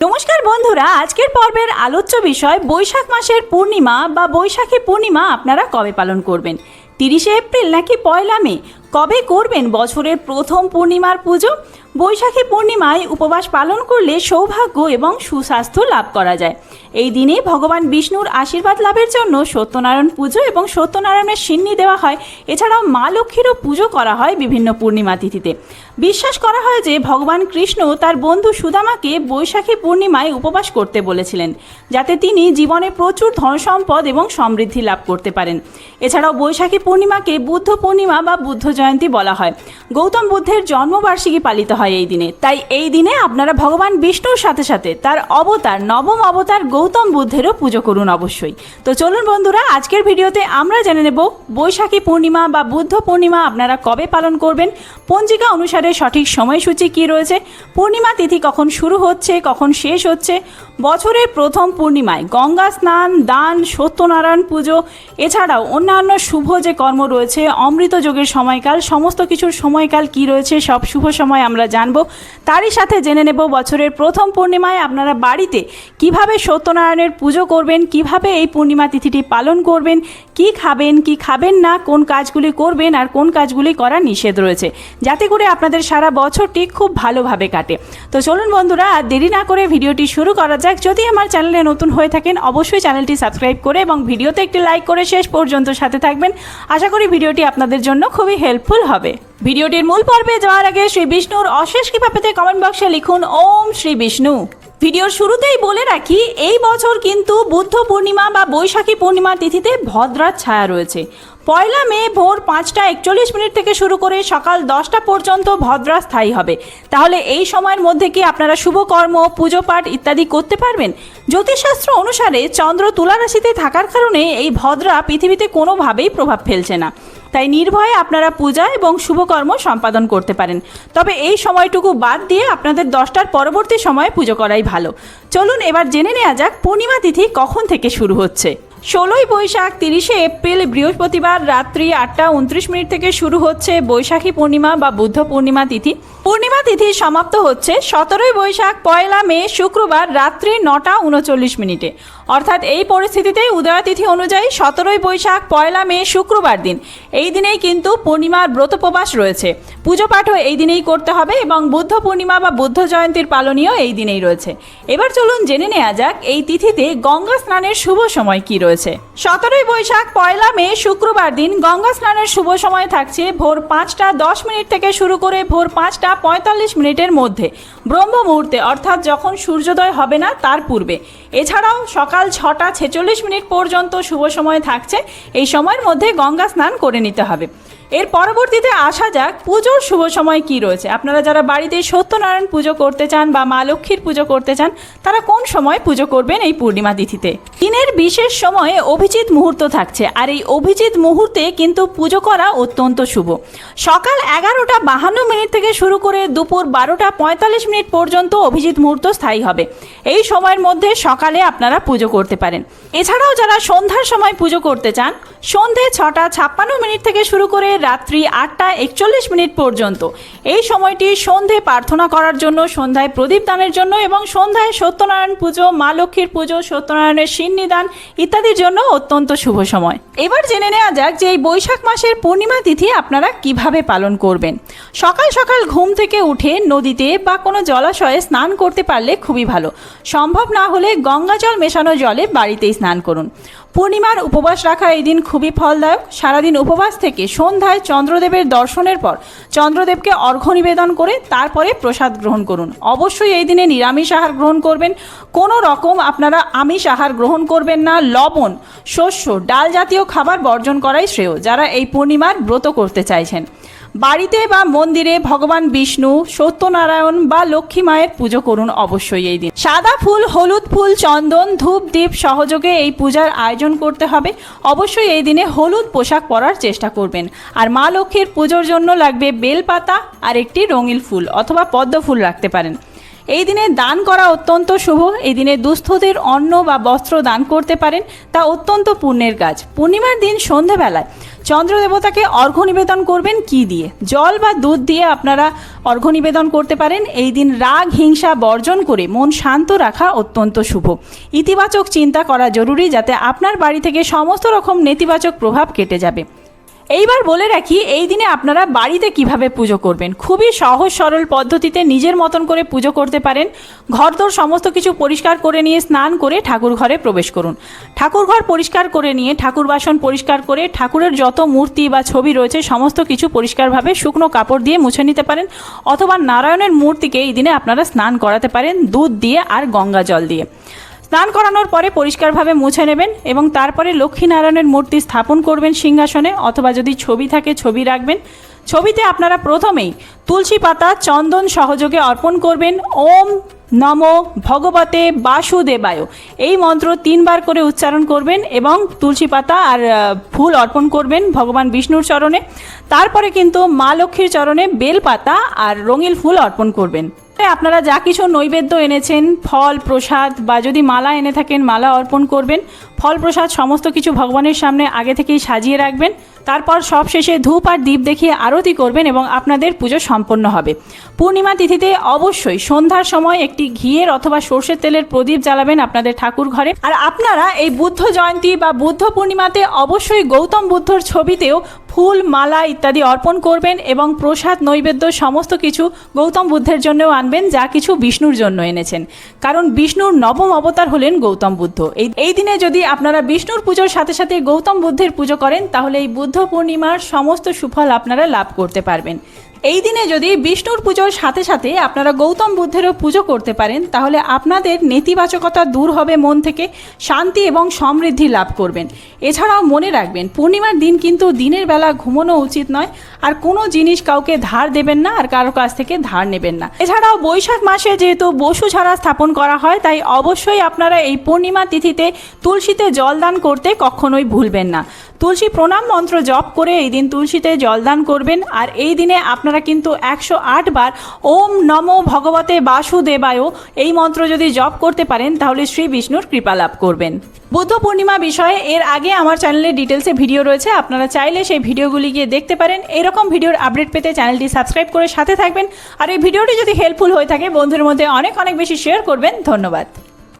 নমস্কার বন্ধুরা, আজকের পর্বের আলোচ্য বিষয় বৈশাখ মাসের পূর্ণিমা বা বৈশাখী পূর্ণিমা আপনারা কবে পালন করবেন? 30শে এপ্রিল নাকি 1লা মে? কবে করবেন বছরের প্রথম পূর্ণিমার পুজো? বৈশাখী পূর্ণিমায় উপবাস পালন করলে সৌভাগ্য এবং সুস্বাস্থ্য লাভ করা যায়। এই দিনে ভগবান বিষ্ণুর আশীর্বাদ লাভের জন্য সত্যনারায়ণ পুজো এবং সত্যনারায়ণের সিন্নি দেওয়া হয়। এছাড়াও মা লক্ষ্মীরও পুজো করা হয় বিভিন্ন পূর্ণিমা তিথিতে। বিশ্বাস করা হয় যে ভগবান কৃষ্ণ তার বন্ধু সুদামাকে বৈশাখী পূর্ণিমায় উপবাস করতে বলেছিলেন, যাতে তিনি জীবনে প্রচুর ধনসম্পদ এবং সমৃদ্ধি লাভ করতে পারেন। এছাড়াও বৈশাখী পূর্ণিমাকে বুদ্ধ পূর্ণিমা বা বুদ্ধ জয়ন্তী বলা হয়। গৌতম বুদ্ধের জন্মবার্ষিকী পালিত হয় এই দিনে। তাই এই দিনে আপনারা ভগবান বিষ্ণুর সাথে সাথে তার অবতার নবম অবতার গৌতম বুদ্ধেরও পুজো করুন অবশ্যই। তো চলুন বন্ধুরা, আজকের ভিডিওতে আমরা জেনে নেব বৈশাখী পূর্ণিমা বা বুদ্ধ পূর্ণিমা আপনারা কবে পালন করবেন, পঞ্জিকা অনুসারে সঠিক সময়সূচি কী রয়েছে, পূর্ণিমা তিথি কখন শুরু হচ্ছে কখন শেষ হচ্ছে, বছরের প্রথম পূর্ণিমায় গঙ্গা স্নান, দান, সত্যনারায়ণ পুজো, এছাড়াও অন্যান্য শুভ যে কর্ম রয়েছে, অমৃত যোগের সময়কাল, সমস্ত কিছুর সময়কাল কি রয়েছে, সব শুভ সময় আমরা জানবো। তারই সাথে জেনে নেব বছরের প্রথম পূর্ণিমায় আপনারা বাড়িতে কিভাবে সত্যনারায়ণের পুজো করবেন, কিভাবে এই পূর্ণিমা তিথিটি পালন করবেন, কি খাবেন কি খাবেন না, কোন কাজগুলি করবেন আর কোন কাজগুলি করা নিষেধ রয়েছে, যাতে করে আপনাদের সারা বছরটি খুব ভালোভাবে কাটে। তো চলুন বন্ধুরা, আর দেরি না করে ভিডিওটি শুরু করা যাক। যদি আমার চ্যানেলে নতুন হয়ে থাকেন অবশ্যই চ্যানেলটি সাবস্ক্রাইব করে এবং ভিডিওতে একটি লাইক করে শেষ পর্যন্ত সাথে থাকবেন। আশা করি ভিডিওটি আপনাদের জন্য খুবই হেল্পফুল হবে। ভিডিওটির মূল পর্বে যাওয়ার আগে শ্রী বিষ্ণুর অশেষ কৃপাতে কমেন্ট বক্সে লিখুন ওম শ্রী বিষ্ণু। ভিডিওর শুরুতেই বলে রাখি, এই বছর কিন্তু বুদ্ধ পূর্ণিমা বা বৈশাখী পূর্ণিমা তিথিতে ভদ্রার ছায়া রয়েছে। 1লা মে ভোর 5টা 41 থেকে শুরু করে সকাল 10টা পর্যন্ত ভদ্রা স্থায়ী হবে। তাহলে এই সময়ের মধ্যে কি আপনারা শুভকর্ম, পুজো পাঠ ইত্যাদি করতে পারবেন? জ্যোতিষশাস্ত্র অনুসারে চন্দ্র তুলা রাশিতে থাকার কারণে এই ভদ্রা পৃথিবীতে কোনোভাবেই প্রভাব ফেলছে না। তাই নির্ভয়ে আপনারা পূজা এবং শুভকর্ম সম্পাদন করতে পারেন। তবে এই সময়টুকু বাদ দিয়ে আপনাদের 10টার পরবর্তী সময়ে পুজো করাই ভালো। চলুন এবার জেনে নেওয়া যাক পূর্ণিমা তিথি কখন থেকে শুরু হচ্ছে। 16ই বৈশাখ 30শে এপ্রিল বৃহস্পতিবার রাত্রি 8টা 29 থেকে শুরু হচ্ছে বৈশাখী পূর্ণিমা বা বুদ্ধ পূর্ণিমা তিথি। পূর্ণিমা তিথি সমাপ্ত হচ্ছে 17ই বৈশাখ 1লা মে শুক্রবার রাত্রি 9টা 39। অর্থাৎ এই পরিস্থিতিতে উদয় তিথি অনুযায়ী 17ই বৈশাখ 1লা মে শুক্রবার দিন, এই দিনেই কিন্তু পূর্ণিমার ব্রতোপবাস রয়েছে। পুজো পাঠও এই দিনেই করতে হবে এবং বুদ্ধ পূর্ণিমা বা বুদ্ধ জয়ন্তীর পালনীয় এই দিনেই রয়েছে। এবার চলুন জেনে নেওয়া যাক এই তিথিতে গঙ্গা স্নানের শুভ সময় কি রয়েছে। 17ই বৈশাখ 1লা মে শুক্রবার দিন গঙ্গা স্নানের শুভ সময় থাকছে ভোর 5টা 10 থেকে শুরু করে ভোর 5টা 45 মধ্যে, ব্রহ্ম মুহূর্তে, অর্থাৎ যখন সূর্যোদয় হবে না তার পূর্বে। এছাড়াও সকাল 6টা 46 পর্যন্ত শুভ সময় থাকছে। এই সময়ের মধ্যে গঙ্গা স্নান করে নিতে হবে। এর পরবর্তীতে আসা যাক পুজোর শুভ সময় কি রয়েছে। আপনারা যারা বাড়িতে সত্যনারায়ণ পুজো করতে চান বা মা লক্ষ্মীর পুজো করতে চান, তারা কোন সময় পুজো করবেন এই পূর্ণিমা তিথিতে? দিনের বিশেষ সময়ে অভিজিৎ মুহূর্ত থাকছে, আর এই অভিজিৎ মুহূর্তে কিন্তু পুজো করা অত্যন্ত শুভ। সকাল 11টা 52 থেকে শুরু করে দুপুর 12টা 45 পর্যন্ত অভিজিৎ মুহূর্ত স্থায়ী হবে। এই সময়ের মধ্যে সকালে আপনারা পুজো করতে পারেন। এছাড়াও যারা সন্ধ্যার সময় পুজো করতে চান, সন্ধে 6টা 56 থেকে শুরু করে রাত্রি 8টা 41 পর্যন্ত, এই সময়টি সন্ধে প্রার্থনা করার জন্য, সন্ধ্যায় প্রদীপ দানের জন্য এবং সন্ধ্যায় সত্যনারায়ণ পুজো, মা লক্ষ্মীর পুজো, সত্যনারায়ণের সিন্নি দান ইত্যাদির জন্য অত্যন্ত শুভ সময়। এবার জেনে নেওয়া যাক যে এই বৈশাখ মাসের পূর্ণিমা তিথি আপনারা কিভাবে পালন করবেন। সকাল সকাল ঘুম থেকে উঠে নদীতে বা কোনো জলাশয়ে স্নান করতে পারলে খুবই ভালো। সম্ভব না হলে গঙ্গা জল মেশানো জলে বাড়িতেই স্নান করুন। পূর্ণিমার উপবাস রাখা এই দিন খুবই ফলদায়ক। সারাদিন উপবাস থেকে সন্ধ্যায় চন্দ্রদেবের দর্শনের পর চন্দ্রদেবকে অর্ঘ্য নিবেদন করে তারপরে প্রসাদ গ্রহণ করুন। অবশ্যই এই দিনে নিরামিষ আহার গ্রহণ করবেন। কোনো রকম আপনারা আমিষ আহার গ্রহণ করবেন না। লবণ, শস্য, ডাল জাতীয় খাবার বর্জন করাই শ্রেয় যারা এই পূর্ণিমার ব্রত করতে চাইছেন। বাড়িতে বা মন্দিরে ভগবান বিষ্ণু, সত্যনারায়ণ বা লক্ষ্মী মায়ের পুজো করুন অবশ্যই এই দিন। সাদা ফুল, হলুদ ফুল, চন্দন, ধূপ, দীপ সহযোগে এই পূজার আয়োজন করতে হবে। অবশ্যই এই দিনে হলুদ পোশাক পরার চেষ্টা করবেন। আর মা লক্ষ্মীর পুজোর জন্য লাগবে বেলপাতা আর একটি রঙিন ফুল অথবা পদ্ম ফুল রাখতে পারেন। এই দিনে দান করা অত্যন্ত শুভ। এই দিনে দুস্থদের অন্ন বা বস্ত্র দান করতে পারেন, তা অত্যন্ত পুণ্যের কাজ। পূর্ণিমার দিন সন্ধেবেলায় চন্দ্র দেবতাকে অর্ঘ্য নিবেদন করবেন কি দিয়ে? জল বা দুধ দিয়ে আপনারা অর্ঘ্য নিবেদন করতে পারেন। এই দিন রাগ হিংসা বর্জন করে মন শান্ত রাখা অত্যন্ত শুভ। ইতিবাচক চিন্তা করা জরুরি, যাতে আপনার বাড়ি থেকে সমস্ত রকম নেতিবাচক প্রভাব কেটে যাবে। এইবার বলে রাখি, এই দিনে আপনারা বাড়িতে কিভাবে পুজো করবেন। খুবই সহজ সরল পদ্ধতিতে নিজের মতন করে পুজো করতে পারেন। ঘরদোর সমস্ত কিছু পরিষ্কার করে নিয়ে স্নান করে ঠাকুর ঘরে প্রবেশ করুন। ঠাকুর ঘর পরিষ্কার করে নিয়ে ঠাকুর বাসন পরিষ্কার করে ঠাকুরের যত মূর্তি বা ছবি রয়েছে সমস্ত কিছু পরিষ্কারভাবে শুকনো কাপড় দিয়ে মুছে নিতে পারেন, অথবা নারায়ণের মূর্তিকে এই দিনে আপনারা স্নান করাতে পারেন দুধ দিয়ে আর গঙ্গা জল দিয়ে। স্নান করানোর পরে পরিষ্কারভাবে মুছে নেবেন এবং তারপরে লক্ষ্মীনারায়ণের মূর্তি স্থাপন করবেন সিংহাসনে, অথবা যদি ছবি থাকে ছবি রাখবেন। ছবিতে আপনারা প্রথমেই তুলসী পাতা চন্দন সহযোগে অর্পণ করবেন। ওম নমো ভগবতে বাসুদেবায় এই মন্ত্র 3 বার করে উচ্চারণ করবেন এবং তুলসী পাতা আর ফুল অর্পণ করবেন ভগবান বিষ্ণুর চরণে। তারপরে কিন্তু মা লক্ষ্মীর চরণে বেল পাতা আর রঙিন ফুল অর্পণ করবেন। আপনারা যা কিছু নৈবেদ্য এনেছেন, ফল প্রসাদ বা যদি মালা এনে থাকেন মালা অর্পণ করবেন। ফল প্রসাদ সমস্ত কিছু ভগবানের সামনে আগে থেকেই সাজিয়ে রাখবেন। তারপর সবশেষে ধূপ আর দীপ দেখিয়ে আরতি করবেন এবং আপনাদের পুজো সম্পন্ন হবে। পূর্ণিমা তিথিতে অবশ্যই সন্ধ্যার সময় একটি ঘিয়ের অথবা সর্ষের তেলের প্রদীপ জ্বালাবেন আপনাদের ঠাকুর ঘরে। আর আপনারা এই বুদ্ধ জয়ন্তী বা বুদ্ধ পূর্ণিমাতে অবশ্যই গৌতম বুদ্ধর ছবিতেও ফুল মালা ইত্যাদি অর্পণ করবেন এবং প্রসাদ নৈবেদ্য সমস্ত কিছু গৌতম বুদ্ধের জন্যও আনবেন, যা কিছু বিষ্ণুর জন্য এনেছেন। কারণ বিষ্ণুর নবম অবতার হলেন গৌতম বুদ্ধ। এই দিনে যদি আপনারা বিষ্ণুর পুজোর সাথে সাথে গৌতম বুদ্ধের পুজো করেন, তাহলে এই বুদ্ধ পূর্ণিমার সমস্ত সুফল আপনারা লাভ করতে পারবেন। এই দিনে যদি বিষ্ণুর পুজোর সাথে সাথে আপনারা গৌতম বুদ্ধেরও পুজো করতে পারেন, তাহলে আপনাদের নেতিবাচকতা দূর হবে, মন থেকে শান্তি এবং সমৃদ্ধি লাভ করবেন। এছাড়াও মনে রাখবেন, পূর্ণিমার দিন কিন্তু দিনের বেলা ঘুমানো উচিত নয়, আর কোনো জিনিস কাউকে ধার দেবেন না আর কারো কাছ থেকে ধার নেবেন না। এছাড়াও বৈশাখ মাসে যেহেতু বসু ছাড়া স্থাপন করা হয়, তাই অবশ্যই আপনারা এই পূর্ণিমা তিথিতে তুলসীতে জলদান করতে কখনোই ভুলবেন না। তুলসী প্রণাম মন্ত্র জপ করে এই দিন তুলসীতে জলদান করবেন। আর এই দিনে আপনারা কিন্তু 108 বার ওম নমো ভগবতে বাসুদেবায় এই মন্ত্র যদি জপ করতে পারেন, তাহলে শ্রী বিষ্ণুর কৃপা লাভ করবেন। বুদ্ধ পূর্ণিমা বিষয়ে এর আগে আমার চ্যানেলে ডিটেলসে ভিডিও রয়েছে, আপনারা চাইলে সেই ভিডিওগুলি গিয়ে দেখতে পারেন। এরকম ভিডিওর আপডেট পেতে চ্যানেলটি সাবস্ক্রাইব করে সাথে থাকবেন। আর এই ভিডিওটি যদি হেল্পফুল হয়ে থাকে, বন্ধুদের মধ্যে অনেক বেশি শেয়ার করবেন। ধন্যবাদ।